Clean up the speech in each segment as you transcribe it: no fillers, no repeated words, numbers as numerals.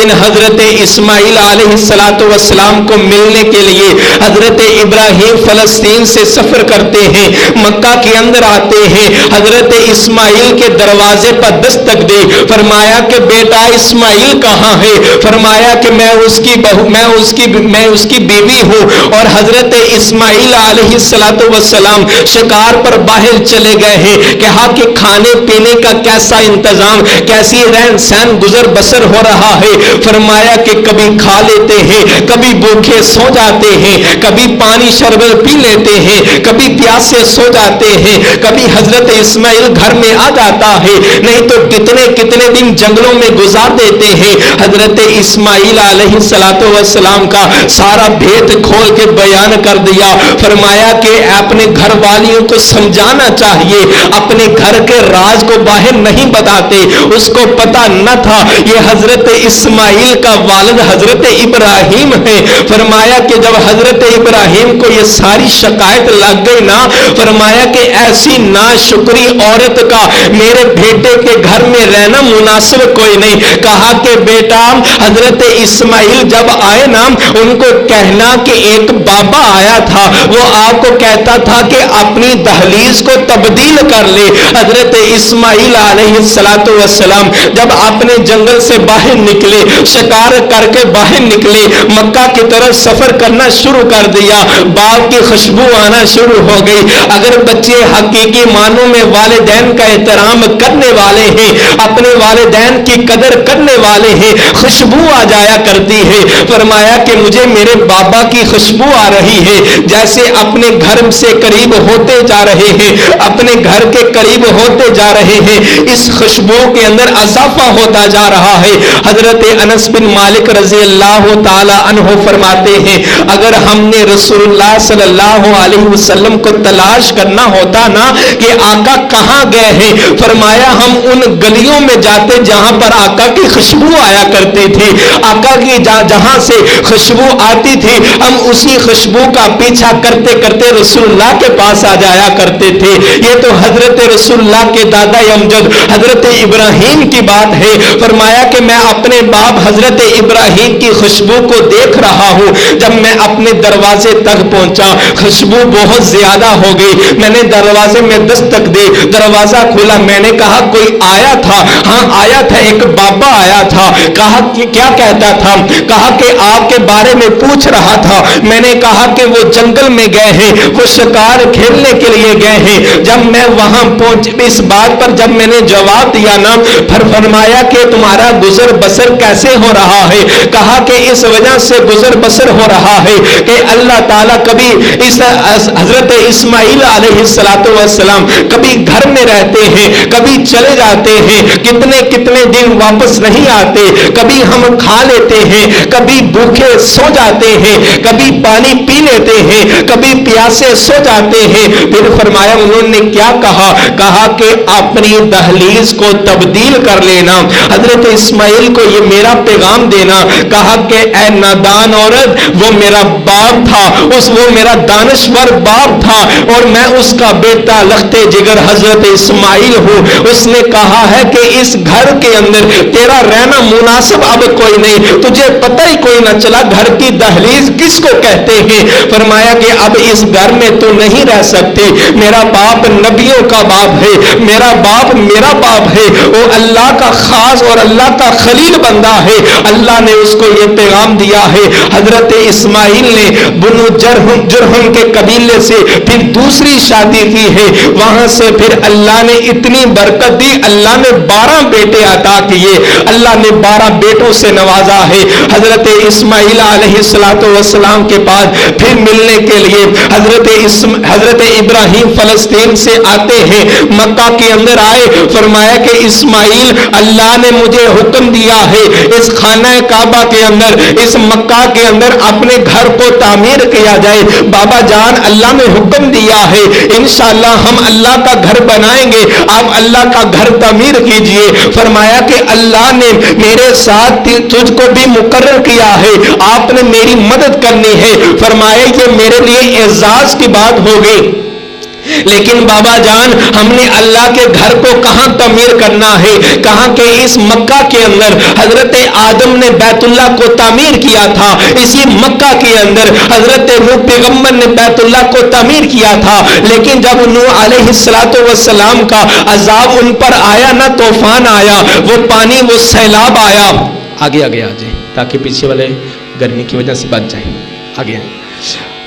دن حضرت اسماعیل علیہ السلام کو ملنے کے لیے حضرت ابراہیم فلسطین سے سفر کرتے ہیں، مکہ کے اندر آتے ہیں، حضرت اسماعیل کے دروازے پر دستک دی، فرمایا کہ بیٹا اسماعیل کہاں ہے؟ فرمایا کہ میں اس کی بیوی ہوں، اور حضرت اسماعیل علیہ السلام شکار پر باہر چلے گئے ہیں، کہا کہ کھانے پینے کا کیسا انتظام، کیسی رہن سہن گزر بسر ہو رہا ہے؟ فرمایا کہ کبھی کھا لیتے ہیں، کبھی بھوکے سو جاتے ہیں، کبھی پانی شربت پی لیتے ہیں، کبھی پیاسے سو جاتے ہیں، کبھی حضرت اسماعیل گھر میں آ جاتا ہے، نہیں تو کتنے دن جنگلوں میں گزار دیتے ہیں۔ حضرت اسماعیل علیہ السلام کا سارا بھید کھول کے بیان کر دیا، فرمایا کہ اپنے گھر والیوں کو سمجھانا چاہیے، اپنے گھر کے راز کو باہر نہیں بتاتے، اس کو پتا نہ تھا یہ حضرت اسماعیل کا والد حضرت ابراہیم ہے۔ فرمایا کہ جب حضرت ابراہیم کو یہ ساری شکایت لگ گئی نا، فرمایا کہ ایسی ناشکری عورت کا میرے بیٹے کے گھر میں رہنا مناسب کوئی نہیں۔ کہا کہ بیٹا حضرت اسماعیل جب آئے نا، ان کو کہنا کہ ایک بابا آیا تھا، وہ آپ کو کہتا تھا کہ اپنی دہلیز کو تبدیل کر لے۔ حضرت اسماعیل علیہ السلام جب اپنے جنگل سے باہر نکلے، شکار کر کے باہر نکلے، مکہ کی طرف سفر کرنا شروع کر دیا، باغ کی خوشبو آنا شروع ہو گئی۔ اگر بچے حقیقی معنوں میں والدین کا احترام کرنے والے ہیں، اپنے والدین کی قدر کرنے والے ہیں، خوشبو آ جایا کرتی ہے۔ فرمایا کہ مجھے میرے بابا کی خوشبو آ رہی ہے، جیسے اپنے گھر سے قریب ہوتے جا رہے ہیں، اپنے گھر کے قریب ہوتے جا رہے ہیں، اس خوشبو کے اندر اضافہ ہوتا جا رہا ہے۔ حضرت انس بن مالک رضی اللہ تعالی عنہ فرماتے ہیں، اگر ہم نے رسول اللہ صلی اللہ علیہ وسلم کو تلاش کرنا ہوتا نا کہ آقا کہاں گئے ہیں، فرمایا ہم ان گلیوں میں جاتے جہاں پر آقا کی خوشبو آیا کرتی تھی، آقا کی جہاں سے خوشبو آتی تھی، ہم اسی خوشبو کا پیچھا کرتے کرتے رسول اللہ کے پاس آ جایا کرتے تھے۔ یہ تو حضرت رسول اللہ کے دادا امجد حضرت ابراہیم کی بات ہے۔ فرمایا کہ میں اپنے باپ حضرت ابراہیم کی خوشبو کو دیکھ رہا ہوں، جب میں اپنے دروازے تک پہنچا خوشبو بہت زیادہ ہو گئی، میں نے دروازے میں دستک دی، دروازہ کھولا، میں نے کہا کوئی آیا تھا؟ ہاں آیا تھا، ایک بابا آیا تھا۔ کہا کہ کیا کہتا تھا؟ کہا کہ آپ کے بارے میں پوچھ رہا تھا۔ میں نے کہا کہ وہ جنگل میں گئے ہیں، وہ شکار کھیلنے کے لیے گئے ہیں۔ جب میں وہاں پہنچ، اس بات پر جب میں نے جواب دیا نا، پھر فرمایا کہ تمہارا گزر بسر کیسے ہو رہا ہے؟ کہا کہ اس وجہ سے گزر بسر ہو رہا ہے کہ اللہ تعالیٰ کبھی اس حضرت اسماعیل علیہ السلام کبھی گھر میں رہتے ہیں، کبھی چلے جاتے ہیں، کتنے دن واپس نہیں آتے، کبھی ہم کھا لیتے ہیں، کبھی بھوکے سو جاتے ہیں، کبھی پانی پی لیتے ہیں، کبھی پیاسے سو جاتے ہیں۔ پھر فرمایا انہوں نے کیا کہا؟ کہا کہ اپنی دہلیز کو تبدیل کر لینا، حضرت اسماعیل کو یہ میرا پیغام دینا۔ کہا کہ اے نادان عورت، وہ میرا باپ تھا، وہ میرا دانشور باپ تھا، اور میں اس کا بیٹا لخت جگر حضرت اسماعیل ہوں۔ اس نے کہا ہے کہ اس گھر کے اندر تیرا رہنا مناسب اب کوئی نہیں، تجھے پتہ ہی کوئی نہ چلا گھر کی دہلیز کس کو کہتے ہیں۔ فرمایا کہ اب اس گھر میں تو نہیں رہ سکتی، میرا باپ نبیوں کا باپ ہے، میرا باپ ہے، وہ اللہ کا خاص اور اللہ کا خلیل بندہ ہے، اللہ نے اس کو یہ پیغام دیا ہے۔ حضرت اسماعیل نے بنو جرہم کے قبیلے سے پھر دوسری شادی کی ہے، وہاں سے پھر اللہ نے اتنی برکت دی، اللہ نے 12 بیٹے عطا کیے، اللہ نے 12 بیٹوں سے نوازا ہے۔ حضرت اسماعیل علیہ السلام کے پاس پھر ملنے کے لیے حضرت ابراہیم فلسطین سے آتے ہیں، مکہ کے اندر آئے، فرمایا کہ اسماعیل اللہ نے مجھے حکم دیا ہے اس خانہ کعبہ کے اندر، اس مکہ کے اندر اپنے گھر کو تعمیر کیا جائے۔ بابا جان اللہ نے حکم دیا ہے، انشاءاللہ ہم اللہ کا گھر بنائیں گے، آپ اللہ کا گھر تعمیر کیجئے۔ فرمایا کہ اللہ نے میرے ساتھ تجھ کو بھی مقرر کیا ہے، آپ نے میری مدد کرنی ہے۔ فرمایا کہ میرے لیے اعزاز کی بات ہوگی لیکن بابا جان ہم نے اللہ کے گھر کو کہاں تعمیر کرنا ہے؟ کہاں کہ اس مکہ کے اندر حضرت آدم نے بیت اللہ کو تعمیر کیا تھا، اسی مکہ کے اندر حضرت نوح پیغمبر نے بیت اللہ کو تعمیر کیا تھا، لیکن جب نوح علیہ السلام کا عذاب ان پر آیا نا، طوفان آیا، وہ پانی، وہ سیلاب آیا، آگے آ جائیں تاکہ پیچھے والے گرمی کی وجہ سے بچ جائیں، آگے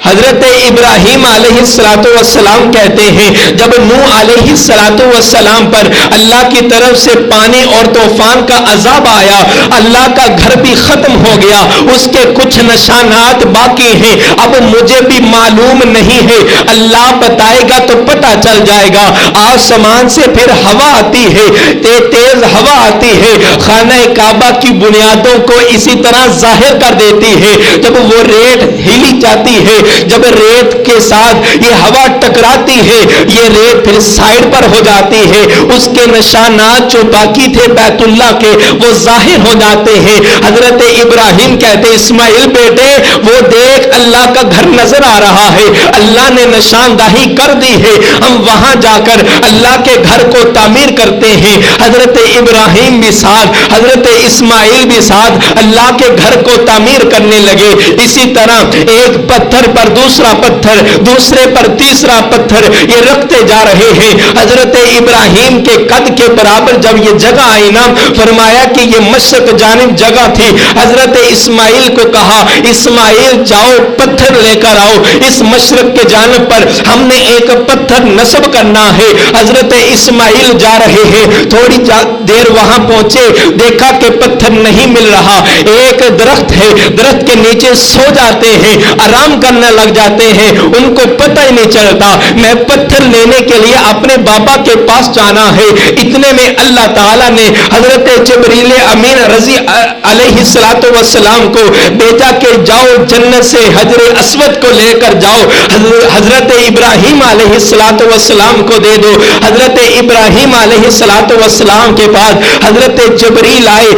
حضرت ابراہیم علیہ السلام کہتے ہیں جب نوح علیہ السلام پر اللہ کی طرف سے پانی اور طوفان کا عذاب آیا، اللہ کا گھر بھی ختم ہو گیا، اس کے کچھ نشانات باقی ہیں، اب مجھے بھی معلوم نہیں ہے، اللہ بتائے گا تو پتہ چل جائے گا۔ آسمان سے پھر ہوا آتی ہے، تیز ہوا آتی ہے، خانہ کعبہ کی بنیادوں کو اسی طرح ظاہر کر دیتی ہے، جب وہ ریت ہلی جاتی ہے، جب ریت کے ساتھ یہ ہوا ٹکراتی ہے، یہ ریت پھر سائڈ پر ہو جاتی ہے، اس کے نشانات جو باقی تھے بیت اللہ کے وہ ظاہر ہو جاتے ہیں۔ حضرت ابراہیم کہتے اسماعیل بیٹے وہ دیکھ اللہ کا گھر نظر آ رہا ہے، اللہ نے نشاندہی کر دی ہے، ہم وہاں جا کر اللہ کے گھر کو تعمیر کرتے ہیں۔ حضرت ابراہیم بھی ساتھ، حضرت اسماعیل بھی ساتھ اللہ کے گھر کو تعمیر کرنے لگے۔ اسی طرح ایک پتھر پر دوسرا پتھر، دوسرے پر تیسرا پتھر یہ رکھتے جا رہے ہیں۔ حضرت ابراہیم کے قد کے برابر جب یہ جگہ آئی نا، فرمایا کہ یہ مشرق جانب جگہ تھی، حضرت اسماعیل کو کہا اسماعیل جاؤ پتھر لے کر آؤ، اس مشرق کے جانب پر ہم نے ایک پتھر نصب کرنا ہے۔ حضرت اسماعیل جا رہے ہیں، تھوڑی دیر وہاں پہنچے، دیکھا کہ پتھر نہیں مل رہا، ایک درخت ہے، درخت کے نیچے سو جاتے ہیں، آرام کرنے لگ جاتے ہیں، ان کو پتہ ہی نہیں چلتا میں پتھر لینے کے لیے اپنے بابا کے پاس جانا ہے۔ اتنے میں اللہ تعالیٰ نے حضرت جبریل امین رضی علیہ السلام کو بھیجا کہ جاؤ جنت سے حجر اسود کو لے کر جاؤ، حضرت ابراہیم علیہ السلام کو دے دو۔ حضرت ابراہیم علیہ السلام کے بعد حضرت جبریل آئے،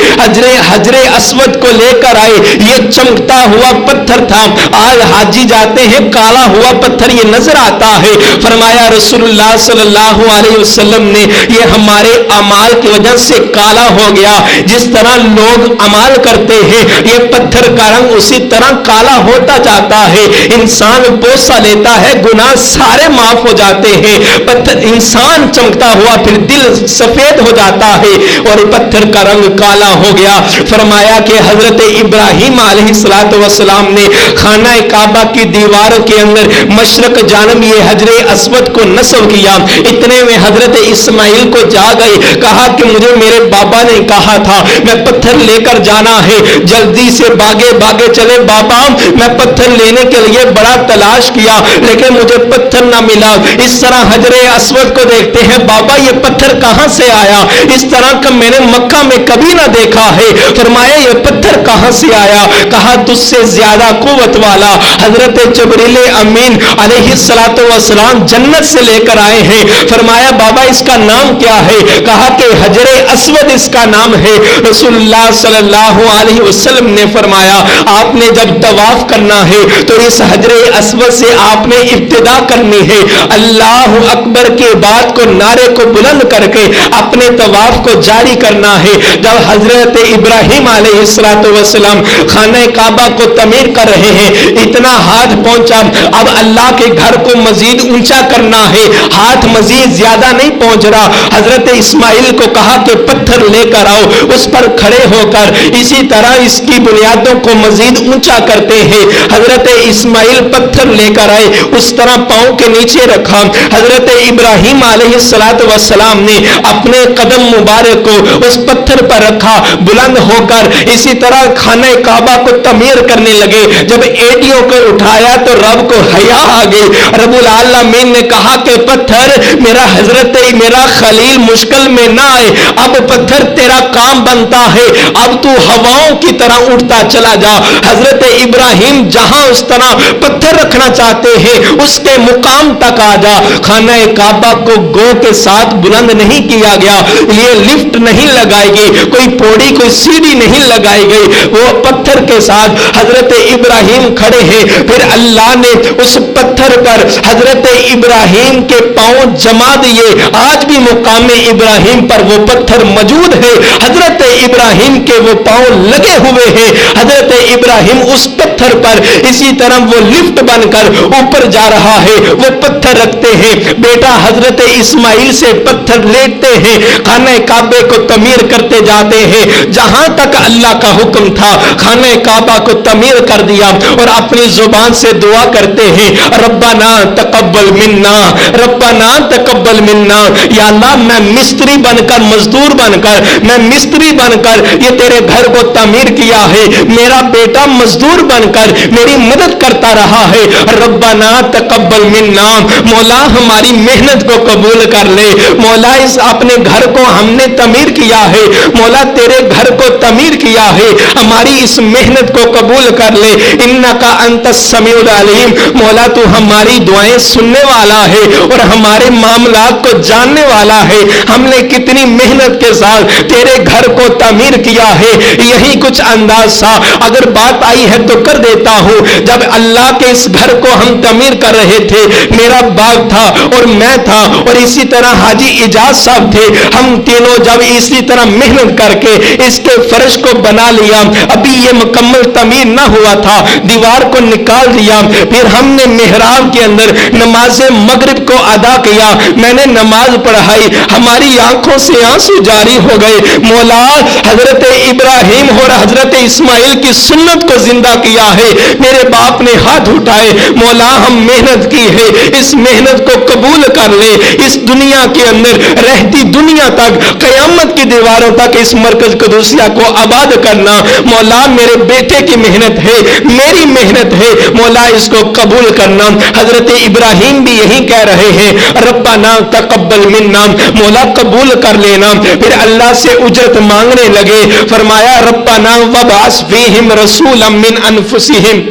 حجر اسود کو لے کر آئے، یہ چمکتا ہوا پتھر تھا، آج حاجی جاتے ہیں کالا ہوا پتھر یہ نظر آتا ہے، فرمایا رسول اللہ صلی اللہ علیہ وسلم نے یہ ہمارے اعمال کی وجہ سے کالا ہو گیا، جس طرح لوگ عمل کرتے ہیں یہ پتھر کا رنگ اسی طرح کالا ہوتا جاتا ہے، انسان بوسہ لیتا ہے گناہ سارے معاف ہو جاتے ہیں، پتھر انسان چمکتا ہوا پھر دل سفید ہو جاتا ہے اور پتھر کا رنگ کالا ہو گیا۔ فرمایا کہ حضرت ابراہیم علیہ السلام نے خانہ کعبہ کی دیواروں کے اندر مشرق جانب یہ حجر اسود کو نصب کیا۔ اتنے میں حضرت اسماعیل کو جا گئے، کہا کہ مجھے میرے بابا نے کہا تھا میں پتھر لے کر جانا ہے، جلدی سے بھاگے چلے بابا، میں پتھر لینے کے لیے بڑا تلاش کیا لیکن مجھے پتھر نہ ملا۔ اس طرح حجر اسود کو دیکھتے ہیں، بابا یہ پتھر کہاں سے آیا؟ اس طرح کا میں نے مکہ میں کبھی نہ دیکھا ہے۔ فرمایا یہ پتھر کہاں سے آیا؟ کہا تجھ سے زیادہ قوت والا حضرت جبریل امین علیہ السلام جنت سے لے کر آئے ہیں۔ فرمایا بابا اس کا نام کیا ہے؟ کہا کہ حجر اسود اس کا نام ہے۔ رسول اللہ صلی اللہ علیہ وسلم نے فرمایا آپ نے جب طواف کرنا ہے تو اس حجر اسود سے آپ نے ابتدا کرنی ہے، اللہ اکبر کے بعد کو نعرے کو بلند کر کے اپنے طواف کو جاری کرنا ہے۔ جب حضرت ابراہیم علیہ السلام خانہ کعبہ کو تعمیر کر رہے ہیں، اتنا ہاتھ پہنچا، اب اللہ کے گھر کو مزید اونچا کرنا ہے، ہاتھ مزید زیادہ نہیں پہنچ رہا۔ حضرت اسماعیل کو کہا کہ پتھر لے کر آؤ، اس پر کھڑے ہو کر اسی طرح اس کی بنیادوں کو مزید اونچا کرتے ہیں۔ حضرت اسماعیل پتھر لے کر آئے، اس طرح پاؤں کے نیچے رکھا، حضرت ابراہیم علیہ السلام نے اپنے قدم مبارک کو اس پتھر پر رکھا، بلند ہو کر اسی طرح خانہ کعبہ کو تعمیر کرنے لگے۔ جب ایٹیوں کو اٹھایا تو رب کو حیا آ گئی، رب العالمین نے کہا کہ پتھر میرا حضرت میرا خلیل مشکل میں نہ آئے، اب پتھر تیرا کام بنتا ہے، اب تو ہواؤں کی طرح اٹھتا چلا جا۔ حضرت ابراہیم جہاں اس طرح پتھر رکھنا چاہتے ہیں اس کے مقام تک آ جا۔ خانہ کعبہ کو گو کے ساتھ بلند نہیں کیا گیا، یہ لفٹ نہیں لگائی گئی، کوئی پوڑی کوئی سیڑھی نہیں لگائی گئی، وہ پتھر پتھر کے ساتھ حضرت ابراہیم کھڑے ہیں. پھر اللہ نے اس پتھر پر حضرت ابراہیم کے پاؤں جما دیے. آج بھی مقام ابراہیم پر وہ پتھر موجود ہے. حضرت ابراہیم کے وہ پاؤں لگے ہوئے ہیں. حضرت ابراہیم اس پتھر پر اسی طرح وہ لفٹ بن کر اوپر جا رہا ہے. وہ پتھر رکھتے ہیں. بیٹا حضرت اسماعیل سے پتھر لیتے ہیں. خانہ کعبے کو تعمیر کرتے جاتے ہیں. جہاں تک اللہ کا حکم تھا خانہ کعبہ کو تعمیر کر دیا اور اپنی زبان سے دعا کرتے ہیں ربنا تقبل منا ربنا تقبل منا. یا اللہ میں مستری بن کر مزدور بن کر میں مستری بن کر یہ تیرے گھر کو تعمیر کیا ہے. میرا بیٹا مزدور بن کر میری مدد کرتا رہا ہے. ربنا تقبل منا. مولا ہماری محنت کو قبول کر لے. مولا اس اپنے گھر کو ہم نے تعمیر کیا ہے. مولا تیرے گھر کو تعمیر کیا ہے. ہماری اس محنت کو قبول کر لے. انکا انت السمیع العلیم. مولا تو ہماری دعائیں سننے والا ہے اور ہمارے معاملات کو جاننے والا ہے. ہم نے کتنی محنت کے ساتھ تیرے گھر کو تعمیر کیا ہے. یہی کچھ انداز تھا. اگر بات آئی ہے تو کر دیتا ہوں. جب اللہ کے اس گھر کو ہم تعمیر کر رہے تھے میرا باپ تھا اور میں تھا اور اسی طرح حاجی اجاز صاحب تھے. ہم تینوں جب اسی طرح محنت کر کے اس کے فرش کو بنا لیا. ابھی یہ مکمل تعمیر نہ ہوا تھا. دیوار کو نکال دیا. پھر ہم نے محراب کے اندر نماز مغرب کو ادا کیا. میں نے نماز پڑھائی. ہماری آنکھوں سے آنسو جاری ہو گئے. مولا حضرت ابراہیم اور حضرت اسماعیل کی سنت کو زندہ کیا ہے. میرے باپ نے ہاتھ اٹھائے. مولا ہم محنت کی ہے. اس محنت کو قبول کر لے. اس دنیا کے اندر رہتی دنیا تک قیامت کی دیواروں تک اس مرکز قدوسیہ کو آباد کرنا. مولا میرے بیٹے کی محنت ہے میری محنت ہے. مولا اس کو قبول کرنا. حضرت ابراہیم بھی یہی کہہ رہے ہیں ربنا تقبل منا. مولا قبول کر لینا. پھر اللہ سے اجرت مانگنے لگے. فرمایا ربنا وابعث فیہم رسولا من انفسہم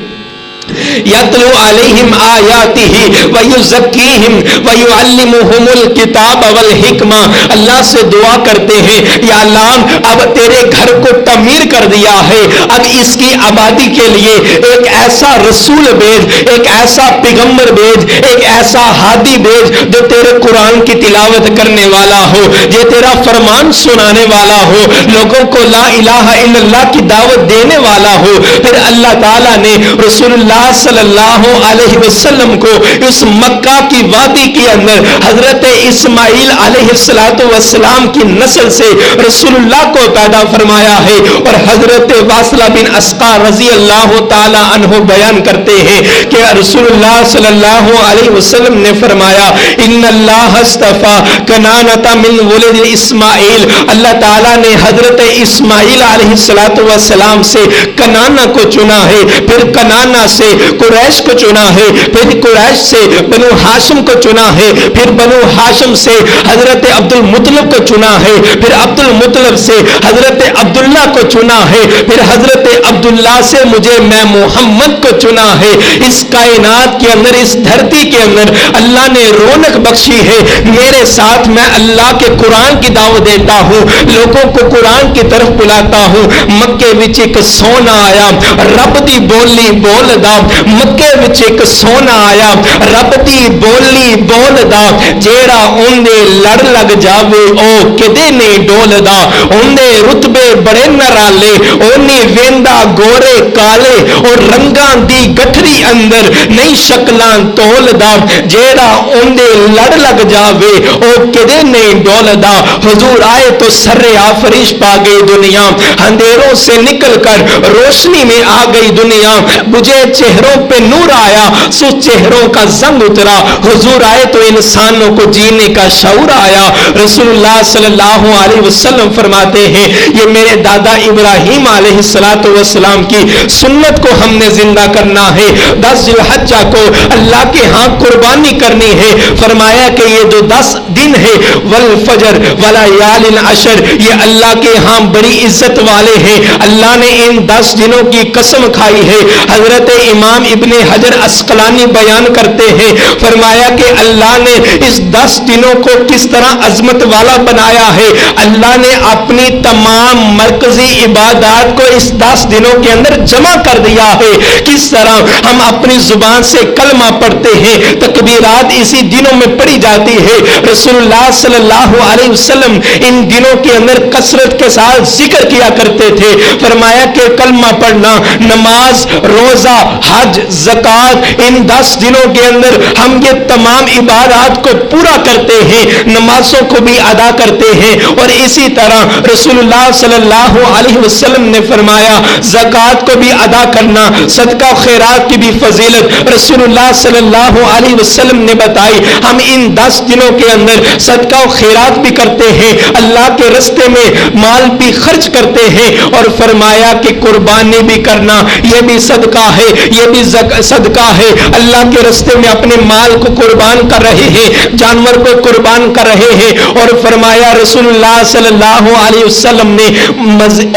یتلو علیہم آیاتہ ویزکیہم ویعلمہم الکتاب والحکمہ. اللہ سے دعا کرتے ہیں یا اللہ اب تیرے گھر کو تعمیر کر دیا ہے. اب اس کی آبادی کے لیے ایک ایسا رسول بھیج, ایک ایسا پیغمبر بھیج, ایک ایسا ہادی بھیج جو تیرے قرآن کی تلاوت کرنے والا ہو, جو تیرا فرمان سنانے والا ہو, لوگوں کو لا الہ الا اللہ کی دعوت دینے والا ہو. پھر اللہ تعالیٰ نے رسول اللہ صلی اللہ علیہ وسلم کو اس مکہ کی وادی کے اندر حضرت اسماعیل علیہ السلام کی نسل سے رسول اللہ کو پیدا فرمایا ہے. اور حضرت واصلہ بن اسقع رضی اللہ تعالی عنہ بیان کرتے ہیں کہ رسول اللہ صلی اللہ علیہ وسلم نے فرمایا ان اللہ اصطفى کنانۃ من ولد اسماعیل. اللہ تعالیٰ نے حضرت اسماعیل علیہ السلام سے کنانہ کو چنا ہے. پھر کنانہ سے قریش کو چنا ہے. پھر قریش سے بنو ہاشم کو چنا ہے. پھر بنو ہاشم سے حضرت عبد المطلب کو چنا ہے. پھر عبد المطلب سے حضرت عبداللہ کو چنا ہے. پھر حضرت عبداللہ سے مجھے میں محمد کو چنا ہے. اس کائنات کے اندر اس دھرتی کے اندر اللہ نے رونق بخشی ہے. میرے ساتھ میں اللہ کے قرآن کی دعوت دیتا ہوں, لوگوں کو قرآن کی طرف بلاتا ہوں. مکے وچ ایک سونا آیا رب دی بولی بولدا. مکے وچ ایک سونا آیا رب دی بولی بولدا. جیڑا اوندے لڑ لگ جاوے او کدے نہیں ڈولدا. اوندے رتبے بڑے نرالے اونی ویندا گورے کالے اور رنگاں دی گٹھری اندر نہیں شکلاں تولدا. جیڑا اوندے لڑ لگ جاوے او کدے نہیں ڈولدا. حضور آئے تو سر آفریش پا گئی دنیا. اندھیروں سے نکل کر روشنی میں آ گئی دنیا. مجھے چہروں پہ نور آیا سو چہروں کا زنگ اترا. حضور آئے تو انسانوں کو جینے کا شعور آیا. رسول اللہ صلی اللہ علیہ وسلم فرماتے ہیں یہ میرے دادا ابراہیم علیہ السلام کی سنت کو ہم نے زندہ کرنا ہے. 10 ذی الحجہ کو اللہ کے ہاں قربانی کرنی ہے. فرمایا کہ یہ جو 10 دن ہے والفجر ولیال عشر یہ اللہ کے ہاں بڑی عزت والے ہیں. اللہ نے ان 10 دنوں کی قسم کھائی ہے. حضرت امام امام ابن حجر اسقلانی بیان کرتے ہیں، فرمایا کہ اللہ نے اس 10 دنوں کو کس طرح عظمت والا بنایا ہے۔ اللہ نے اپنی تمام مرکزی عبادات کو اس 10 دنوں کے اندر جمع کر دیا ہے۔ کس طرح ہم اپنی زبان سے کلمہ پڑھتے ہیں، تکبیرات اسی دنوں میں پڑھی جاتی ہے۔ رسول اللہ صلی اللہ علیہ وسلم ان دنوں کے اندر کثرت کے ساتھ ذکر کیا کرتے تھے۔ فرمایا کہ کلمہ پڑھنا، نماز، روزہ، حج، زکوٰۃ، ان 10 دنوں کے اندر ہم یہ تمام عبادات کو پورا کرتے ہیں، نمازوں کو بھی ادا کرتے ہیں۔ اور اسی طرح رسول اللہ صلی اللہ علیہ وسلم نے فرمایا زکوٰۃ کو بھی ادا کرنا، صدقہ خیرات کی بھی فضیلت رسول اللہ صلی اللہ علیہ وسلم نے بتائی۔ ہم ان 10 دنوں کے اندر صدقہ و خیرات بھی کرتے ہیں، اللہ کے راستے میں مال بھی خرچ کرتے ہیں، اور فرمایا کہ قربانی بھی کرنا یہ بھی صدقہ ہے، یہ بھی صدقہ ہے۔ اللہ کے راستے میں اپنے مال کو قربان کر رہے ہیں، جانور کو قربان کر رہے ہیں۔ اور فرمایا رسول اللہ صلی اللہ علیہ وسلم نے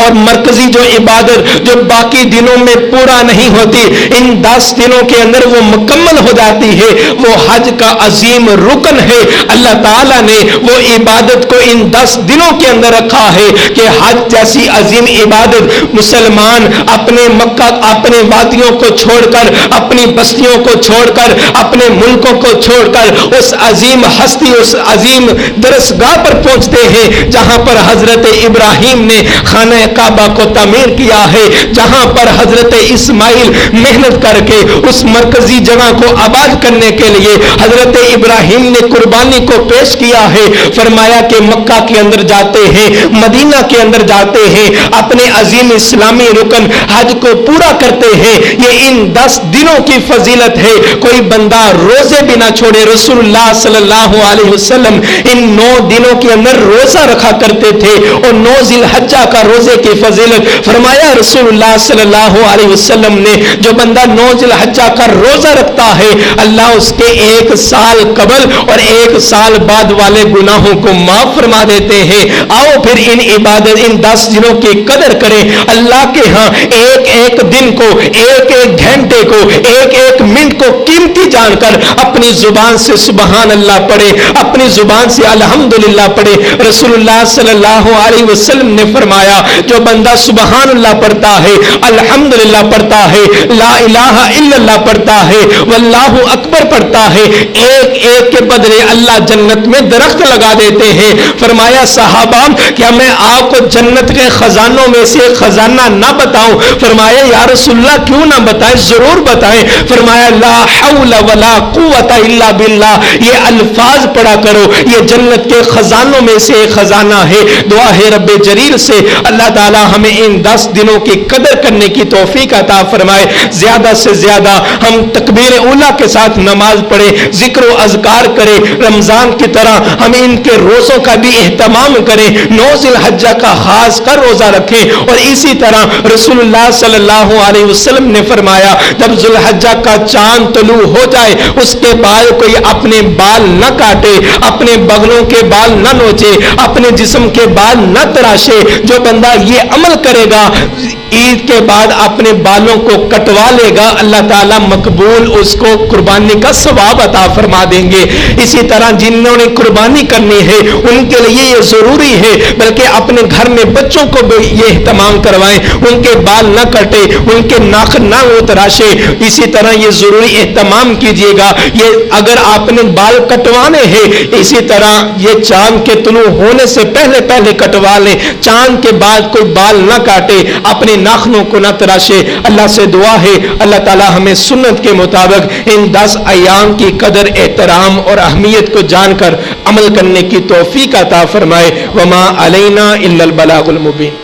اور مرکزی جو عبادت جو باقی دنوں میں پورا نہیں ہوتی، ان 10 دنوں کے اندر وہ مکمل ہو جاتی ہے، وہ حج کا عظیم رکن ہے۔ اللہ تعالیٰ نے وہ عبادت کو ان 10 دنوں کے اندر رکھا ہے کہ حج جیسی عظیم عبادت مسلمان اپنے مکہ، اپنے وادیوں کو چھوڑ کر، اپنی بستیوں کو چھوڑ کر، اپنے ملکوں کو چھوڑ کر اس عظیم ہستی، اس عظیم درسگاہ پر پہنچتے ہیں جہاں پر حضرت ابراہیم نے خانہ کعبہ کو تعمیر کیا ہے، جہاں پر حضرت اسماعیل محنت کر کے اس مرکزی جگہ کو آباد کرنے کے لیے حضرت ابراہیم نے قربانی کو پیش کیا ہے۔ فرمایا کہ مکہ کے اندر جاتے ہیں، مدینہ کے اندر جاتے ہیں، اپنے عظیم اسلامی رکن حج کو پورا کرتے ہیں۔ یہ ان 10 دنوں کی فضیلت ہے۔ کوئی بندہ روزے بھی نہ چھوڑے۔ رسول اللہ صلی اللہ علیہ وسلم ان 9 دنوں کے اندر روزہ رکھا کرتے تھے، اور 9 ذی الحجہ کا روزے کی فضیلت فرمایا رسول اللہ صلی اللہ علیہ وسلم نے، جو بندہ 9 ذی الحجہ کا روزہ رکھتا ہے اللہ اس کے 1 سال قبل اور 1 سال بعد والے گناہوں کو معاف فرما دیتے ہیں۔ آؤ پھر ان عبادت، ان 10 دنوں کی قدر کریں۔ اللہ کے ہاں ایک ایک دن کو، ایک ایک گھنٹے کو، ایک ایک منٹ کو قیمتی جان کر اپنی زبان سے سبحان اللہ پڑھے، اپنی زبان سے الحمدللہ پڑھے۔ رسول اللہ صلی اللہ علیہ وسلم نے فرمایا جو بندہ سبحان اللہ پڑھتا ہے، الحمدللہ پڑھتا ہے، لا الہ الا اللہ پڑھتا ہے، واللہ اکبر پڑھتا ہے، ایک ایک کے بدلے اللہ جنت میں درخت لگا دیتے ہیں۔ فرمایا صحابہ کیا میں آپ کو جنت کے خزانوں میں سے خزانہ نہ بتاؤں؟ فرمایا یا رسول اللہ کیوں نہ بتائیں، ضرور بتائیں۔ فرمایا لا حول ولا قوت الا باللہ، یہ الفاظ پڑھا کرو، یہ جنت کے خزانوں میں سے ایک خزانہ ہے۔ دعا ہے رب جلیل سے اللہ تعالی ہمیں ان 10 دنوں کی قدر کرنے کی توفیق عطا فرمائے۔ زیادہ سے زیادہ ہم تکبیر اولیٰ کے ساتھ نماز پڑھیں، ذکر و اذکار کریں، رمضان کی طرح ہم ان کے روزوں کا بھی اہتمام کریں، 9 ذی الحجہ کا خاص کر روزہ رکھیں۔ اور اسی طرح رسول اللہ صلی اللہ علیہ وسلم نے فرمایا جب ذی الحجہ کا چاند طلوع ہو جائے اس کے بعد کوئی اپنے بال نہ کاٹے، اپنے بغلوں کے بال نہ نوچے، اپنے جسم کے بال نہ تراشے۔ جو بندہ یہ عمل کرے گا عید کے بعد اپنے بالوں کو کٹوا لے گا، اللہ تعالیٰ مقبول اس کو قربانی کا ثواب عطا فرما دیں گے۔ اسی طرح جنہوں نے قربانی کرنی ہے ان کے لیے یہ ضروری ہے، بلکہ اپنے گھر میں بچوں کو بھی یہ اہتمام کروائیں، ان کے بال نہ کٹے، ان کے ناخن نہ تراشے۔ اسی طرح یہ ضروری اہتمام کیجیے گا، یہ اگر آپ نے بال کٹوانے ہیں اسی طرح یہ چاند کے طلوع ہونے سے پہلے پہلے کٹوا لیں، چاند کے بعد کوئی بال نہ کاٹے، اپنے ناخنوں کو نہ تراشے۔ اللہ سے دعا ہے اللہ تعالی ہمیں سنت کے مطابق ان 10 ایام کی قدر، احترام اور اہمیت کو جان کر عمل کرنے کی توفیق عطا فرمائے۔ وما علینا الا البلاغ المبین۔